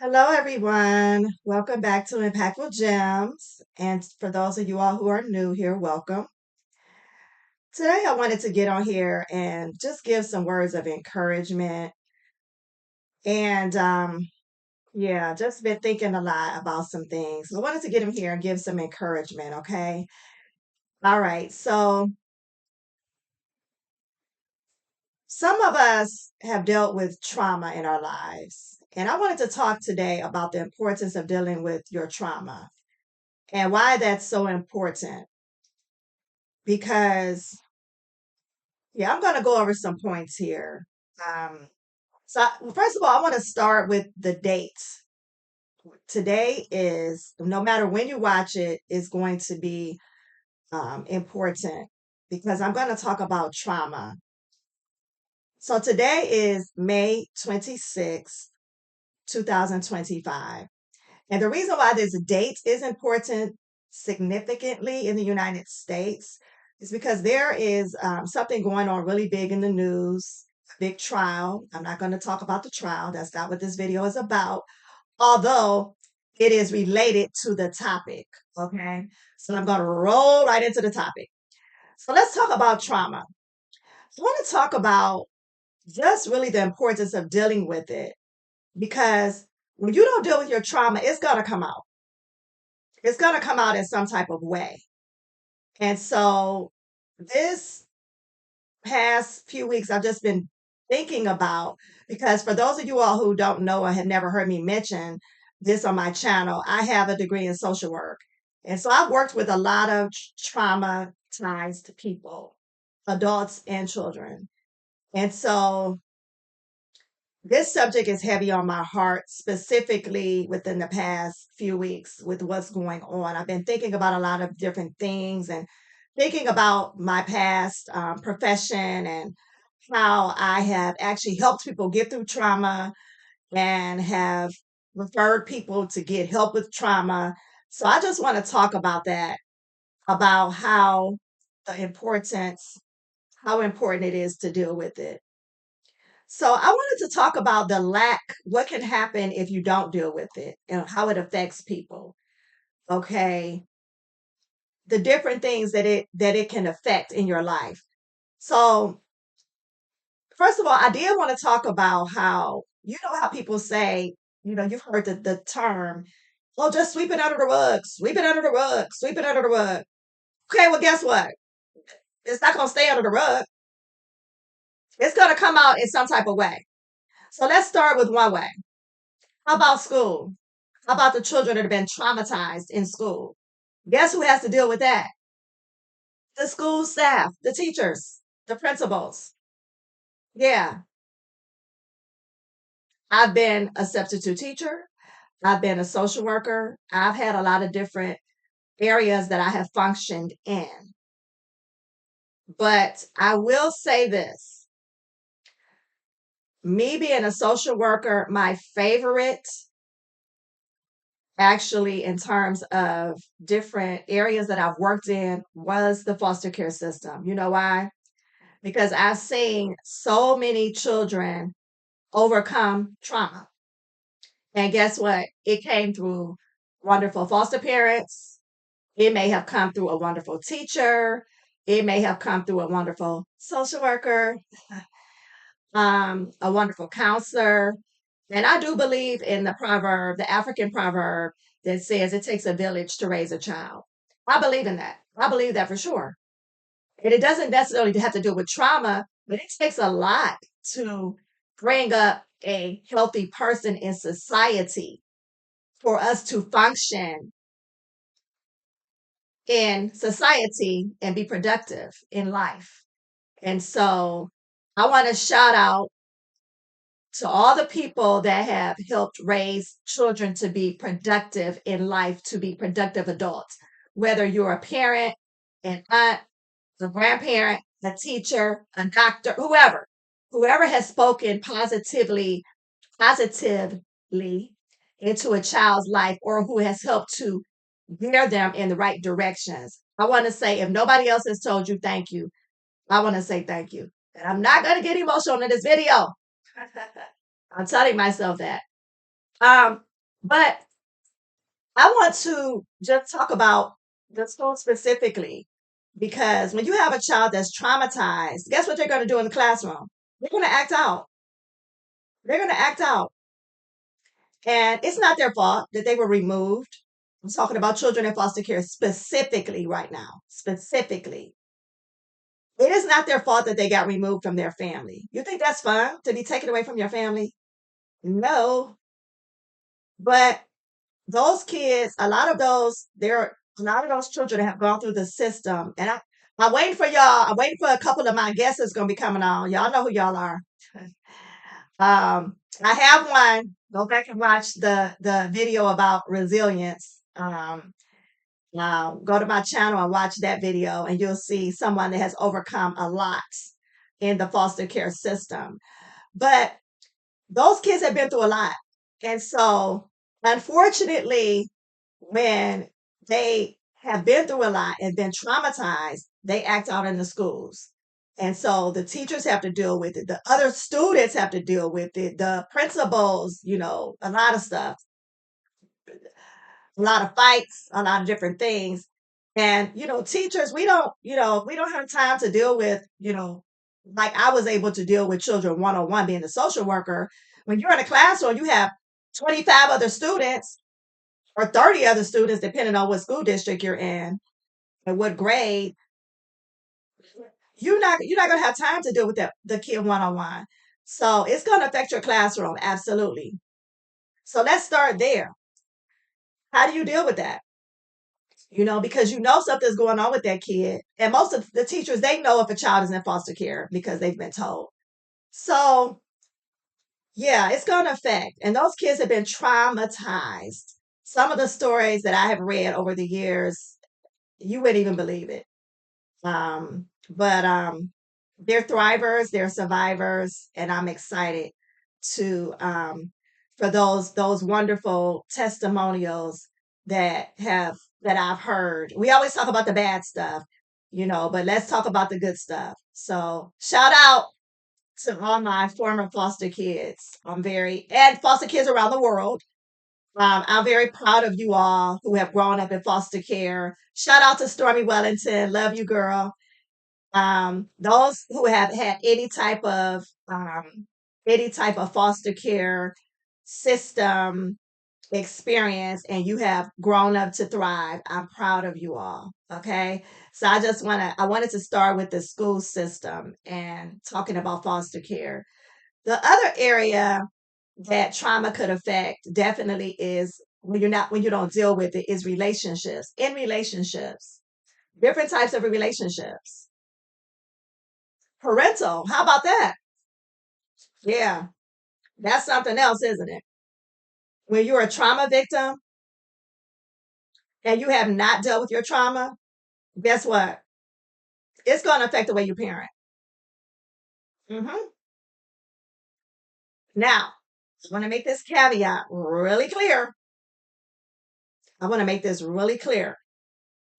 Hello, everyone. Welcome back to Impactful Gems. And for those of you all who are new here, welcome. Today, I wanted to get on here and just give some words of encouragement. And yeah, just been thinking a lot about some things. I wanted to get in here and give some encouragement, okay? All right. So, some of us have dealt with trauma in our lives. And I wanted to talk today about the importance of dealing with your trauma and why that's so important. Because Yeah, I'm going to go over some points here. Um, first of all, I want to start with the date. Today is, no matter when you watch it, is going to be important because I'm going to talk about trauma. So today is May 26th, 2025. And the reason why this date is important significantly in the United States is because there is something going on really big in the news, a big trial. I'm not going to talk about the trial. That's not what this video is about, although it is related to the topic. Okay. So I'm going to roll right into the topic. So let's talk about trauma. I want to talk about just really the importance of dealing with it because when you don't deal with your trauma, it's going to come out. It's going to come out in some type of way. And so this past few weeks, I've just been thinking about, because for those of you all who don't know or have never heard me mention this on my channel, I have a degree in social work. And so I've worked with a lot of traumatized people, adults and children. And so this subject is heavy on my heart, specifically within the past few weeks with what's going on. I've been thinking about a lot of different things and thinking about my past profession and how I have actually helped people get through trauma and have referred people to get help with trauma. So I just want to talk about that, about the importance, how important it is to deal with it. So I wanted to talk about what can happen if you don't deal with it and how it affects people. Okay. The different things that it can affect in your life. So first of all, I did want to talk about how, how people say, you've heard the term, oh, just sweep it under the rug, sweep it under the rug, sweep it under the rug. Okay, well, guess what? It's not gonna stay under the rug. It's gonna come out in some type of way. So let's start with one way. How about school? How about the children that have been traumatized in school? Guess who has to deal with that? The school staff, the teachers, the principals. Yeah, I've been a substitute teacher. I've been a social worker. I've had a lot of different areas that I have functioned in. But I will say this, me being a social worker, my favorite, actually, in terms of different areas that I've worked in, was the foster care system. You know why? Because I've seen so many children overcome trauma. And guess what? It came through wonderful foster parents. It may have come through a wonderful teacher. It may have come through a wonderful social worker, a wonderful counselor. And I do believe in the proverb, the African proverb that says it takes a village to raise a child. I believe in that. I believe that for sure. And it doesn't necessarily have to do with trauma, but it takes a lot to bring up a healthy person in society for us to function in society and be productive in life. And so I want to shout out to all the people that have helped raise children to be productive in life, to be productive adults, whether you're a parent, an aunt, a grandparent, a teacher, a doctor, whoever has spoken positively into a child's life or who has helped to gear them in the right directions. I want to say, if nobody else has told you thank you, I want to say thank you. And I'm not going to get emotional in this video. I'm telling myself that. But I want to just talk about the school specifically because when you have a child that's traumatized, guess what they're going to do in the classroom? They're going to act out. They're going to act out. And it's not their fault that they were removed. I'm talking about children in foster care specifically right now. Specifically. It is not their fault that they got removed from their family. You think that's fun to be taken away from your family? No. But those kids, a lot of those children have gone through the system. And I'm waiting for y'all. I'm waiting for a couple of my guests that's gonna be coming on. Y'all know who y'all are. I have one. Go back and watch the video about resilience. Now go to my channel and watch that video, and you'll see someone that has overcome a lot in the foster care system. But those kids have been through a lot. And so, unfortunately, when they have been through a lot and been traumatized, they act out in the schools. And so the teachers have to deal with it. The other students have to deal with it. The principals, a lot of stuff, a lot of fights, a lot of different things. And, teachers, we don't have time to deal with, like I was able to deal with children one on one being a social worker. When you're in a classroom, you have 25 other students or 30 other students, depending on what school district you're in and what grade. You're not gonna have time to deal with the kid one on one. So it's gonna affect your classroom, absolutely. So let's start there. How do you deal with that? Because something's going on with that kid. And most of the teachers, they know if a child is in foster care because they've been told. So yeah, it's gonna affect. And those kids have been traumatized. Some of the stories that I have read over the years, you wouldn't even believe it. But they're thrivers, they're survivors, and I'm excited to for those wonderful testimonials that I've heard. We always talk about the bad stuff, but let's talk about the good stuff. So shout out to all my former foster kids. And foster kids around the world. I'm very proud of you all who have grown up in foster care. Shout out to Stormy Wellington. Love you, girl. Those who have had any type of foster care system experience and you have grown up to thrive, I'm proud of you all. Okay. So I wanted to start with the school system and talking about foster care. The other area that trauma could affect definitely is when you don't deal with it is relationships. In relationships, different types of relationships. Parental, how about that? Yeah, that's something else, isn't it? When you're a trauma victim and you have not dealt with your trauma, guess what? It's going to affect the way you parent. Hmm. Now, I want to make this caveat really clear. I want to make this really clear.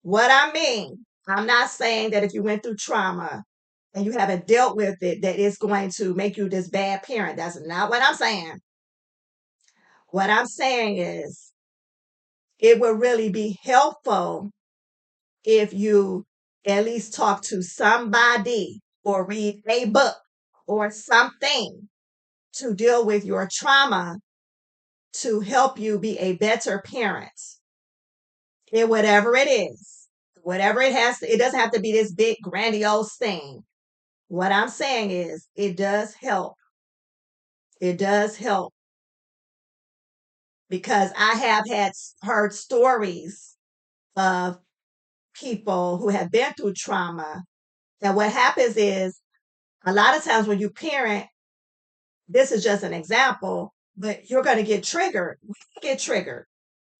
What I mean, I'm not saying that if you went through trauma and you haven't dealt with it, that it's going to make you this bad parent. That's not what I'm saying. What I'm saying is it would really be helpful if you at least talk to somebody or read a book or something to deal with your trauma to help you be a better parent in whatever it is. Whatever it has to, it doesn't have to be this big grandiose thing. What I'm saying is it does help. It does help because I have heard stories of people who have been through trauma. And what happens is a lot of times when you parent, this is just an example, but you're going to get triggered. We get triggered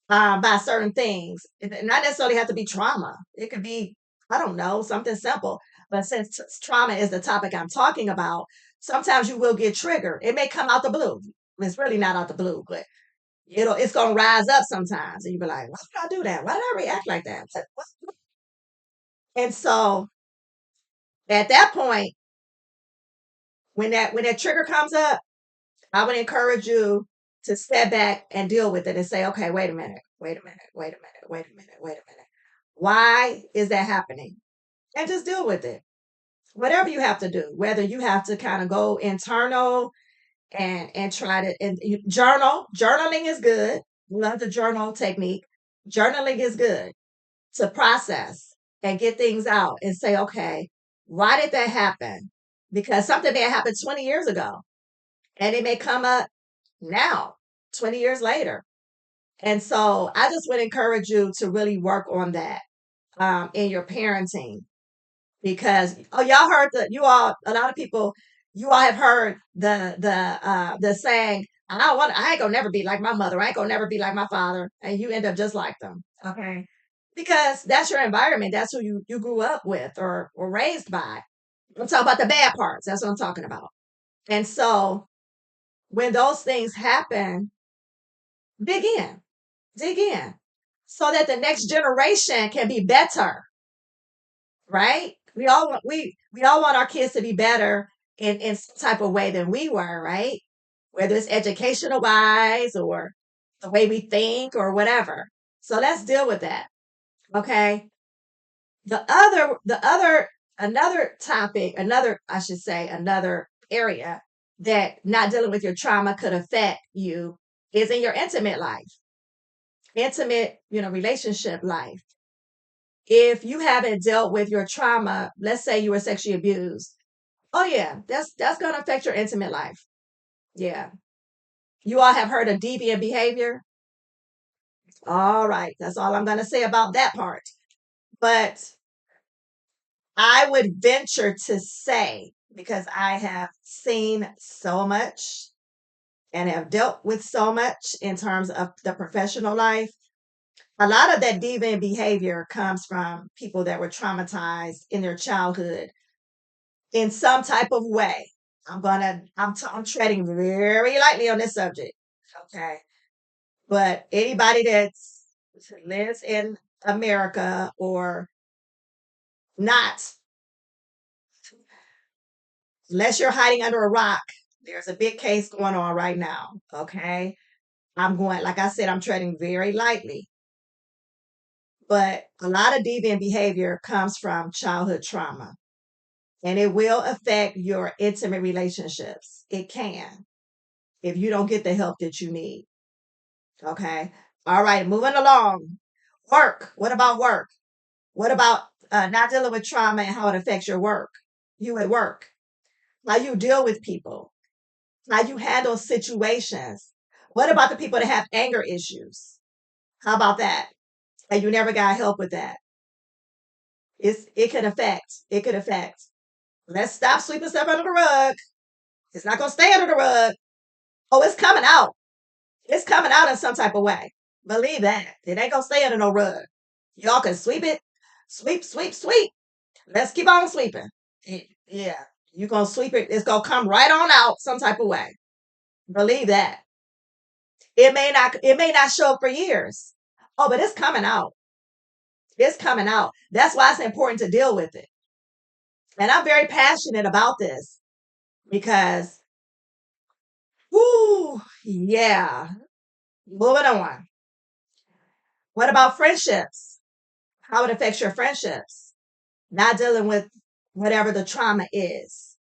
by certain things. It not necessarily have to be trauma. It could be, I don't know, something simple. But since trauma is the topic I'm talking about, sometimes you will get triggered. It may come out the blue. It's really not out the blue, but it's gonna rise up sometimes, and you be like, "Why did I do that? Why did I react like that?" And so at that point, when that trigger comes up, I would encourage you. to step back and deal with it and say, okay, wait a minute, wait a minute, wait a minute, wait a minute, wait a minute. Why is that happening? And just deal with it. Whatever you have to do, whether you have to kind of go internal and try to and journal. Journaling is good. Love the journal technique. Journaling is good to process and get things out and say, okay, why did that happen? Because something may have happened 20 years ago and it may come up now, 20 years later. And so I just would encourage you to really work on that in your parenting because y'all heard a lot of people you all have heard the saying I ain't gonna never be like my mother, I ain't gonna never be like my father, and you end up just like them. Okay. Because that's your environment, that's who you grew up with or raised by. I'm talking about the bad parts, that's what I'm talking about. And so when those things happen, dig in, dig in so that the next generation can be better, right? We all want our kids to be better in some type of way than we were, right? Whether it's educational wise or the way we think or whatever. So let's deal with that. Okay. Another topic, I should say, another area that not dealing with your trauma could affect you is in your intimate life, relationship life. If you haven't dealt with your trauma, let's say you were sexually abused. Oh yeah, that's going to affect your intimate life. Yeah. You all have heard of deviant behavior? All right, that's all I'm going to say about that part. But I would venture to say, because I have seen so much and have dealt with so much in terms of the professional life, a lot of that deviant behavior comes from people that were traumatized in their childhood in some type of way. I'm treading very lightly on this subject. Okay. But anybody that lives in America or not, unless you're hiding under a rock, there's a big case going on right now. Okay. Like I said, I'm treading very lightly. But a lot of deviant behavior comes from childhood trauma and it will affect your intimate relationships. It can if you don't get the help that you need. Okay. All right. Moving along. Work. What about work? What about not dealing with trauma and how it affects your work? You at work. How you deal with people. How you handle situations. What about the people that have anger issues? How about that? And you never got help with that. It could affect. It could affect. Let's stop sweeping stuff under the rug. It's not gonna stay under the rug. Oh, it's coming out. It's coming out in some type of way. Believe that. It ain't gonna stay under no rug. Y'all can sweep it. Sweep, sweep, sweep. Let's keep on sweeping. Yeah. You're gonna sweep it. It's gonna come right on out some type of way. Believe that. It may not show up for years. Oh, but it's coming out. It's coming out. That's why it's important to deal with it. And I'm very passionate about this because, whoo, yeah. Moving on. What about friendships? How it affects your friendships? Not dealing with whatever the trauma is.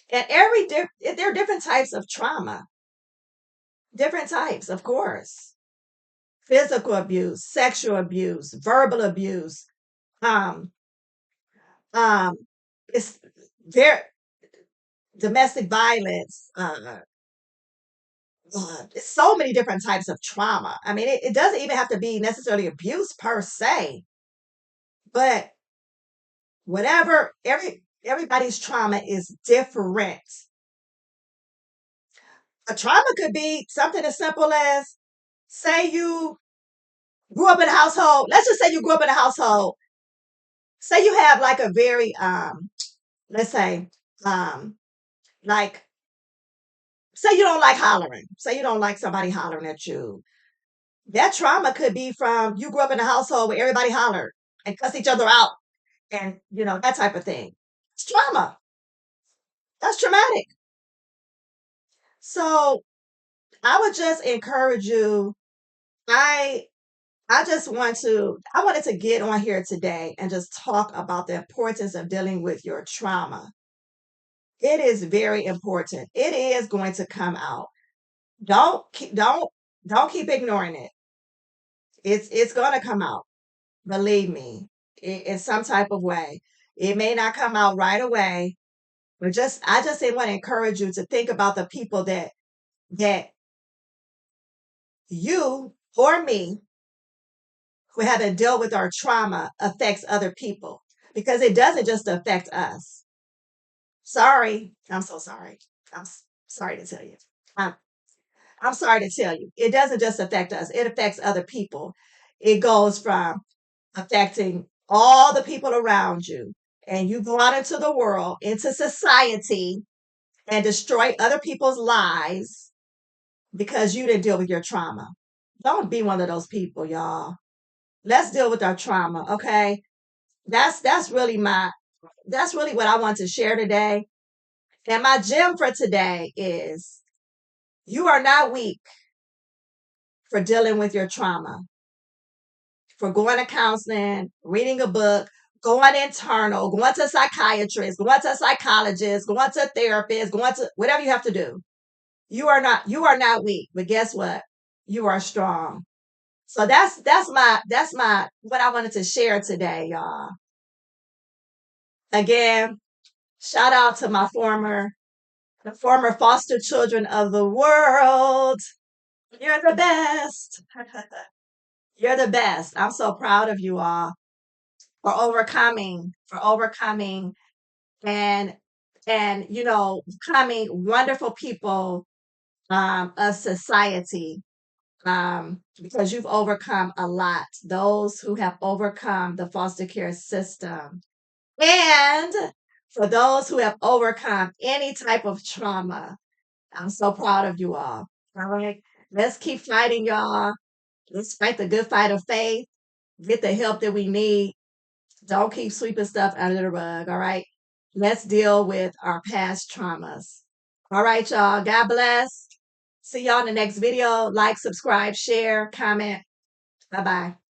And there are different types of trauma. Different types, of course. Physical abuse, sexual abuse, verbal abuse. Um, um, it's very domestic violence. It's so many different types of trauma. I mean, it doesn't even have to be necessarily abuse per se, but whatever everybody's trauma is different. A trauma could be something as simple as, say you grew up in a household. Let's just say you grew up in a household. Say you have like a very let's say um like say you don't like hollering. Say you don't like somebody hollering at you. That trauma could be from you grew up in a household where everybody hollered and cussed each other out and that type of thing. It's trauma. That's traumatic. So I would just encourage you. I I wanted to get on here today and just talk about the importance of dealing with your trauma. It is very important. It is going to come out. Don't keep ignoring it. It's going to come out. Believe me, in some type of way. It may not come out right away, but just I just want to encourage you to think about the people that you or me who haven't dealt with our trauma affects other people, because it doesn't just affect us. Sorry, I'm so sorry. Sorry to tell you. I'm, I'm sorry to tell you. It doesn't just affect us, it affects other people. It goes from affecting all the people around you, and you go out into the world, into society, and destroy other people's lives because you didn't deal with your trauma. Don't be one of those people, y'all. Let's deal with our trauma, okay? That's really that's really what I want to share today. And my gem for today is you are not weak for dealing with your trauma, for going to counseling, reading a book, going internal, going to psychiatrists, going to psychologists, going to therapists, going to whatever you have to do. You are not weak, but guess what? You are strong. So that's my what I wanted to share today, y'all. Again, shout out to the former foster children of the world. You're the best. You're the best. I'm so proud of you all for overcoming and becoming wonderful people of society, because you've overcome a lot. Those who have overcome the foster care system, and for those who have overcome any type of trauma, I'm so proud of you all. All right. Let's keep fighting, y'all. Let's fight the good fight of faith. Get the help that we need. Don't keep sweeping stuff under the rug. All right. Let's deal with our past traumas. All right, y'all. God bless. See y'all in the next video. Like, subscribe, share, comment. Bye bye.